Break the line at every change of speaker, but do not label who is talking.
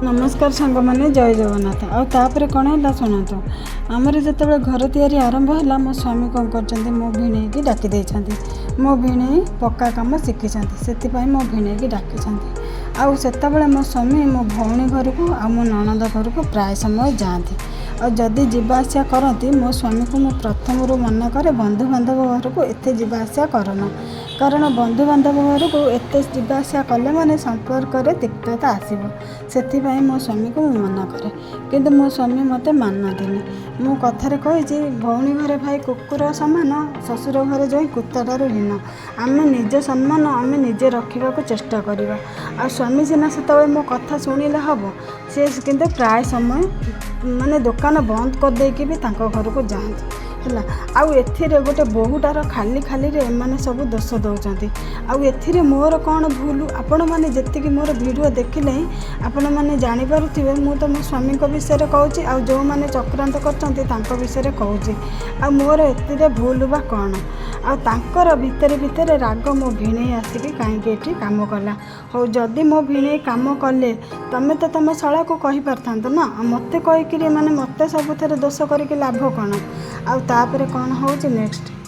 नमस्कार सांग मैंने जय जगन्नाथ आउे कौन है शुणु आमर जो घर तैयारी आरंभ है मो स्वामी कौन कर मो भिणे की डाकी देती मो भिणे पक्का कम शिखी से मो भिणे की डाकी आते मो स्वामी मो भौणी घर को आ मो ननद घर को प्राय समय जाती जदि जावास करती मो स्वामी को मुझे प्रथम मना करे बंधुबांधव घर को एत जावास करना कारण बंधुबांधव घर को एत जावास कले मैंने संपर्क में तिक्तता आसब से मो स्वामी को मना करे किंतु मो स्वामी मत मानती मो कथार कही भौणी घरे भाई कुकुर सामान ससुर घरे जो कुत्ताटार हीन आम निज सम्मान आम निजे रखा चेष्टा करवा आ स्वामी सीना से मो कथा शुणिले हम सी किंतु प्राय समय माने दुकान बंद कर देकी भी तांको घर को जाती है आउ एथिरे गोटे बहुटार खाली खाली रे माने सब दोष दौरान आउ एथिरे मोर कौन भूल आपण मैंने जी मोर वीडियो देखिले आपण मैंने जानीपे मु तो मो स्वामी विषय में कहूँ आउ जो मैंने चक्रांत कर विषय कहूँ आ मोर एतिरे भूल बा कौन आर भितर भितर राग मो भिणे आसिक कहीं काम कला हो जदि मो भिणे काम कले तमें तो तुम शला को कही पारता ना मत कहीकि माने मत सब दोष करके लाभ कौन आउ तापर कौन हो नेक्स्ट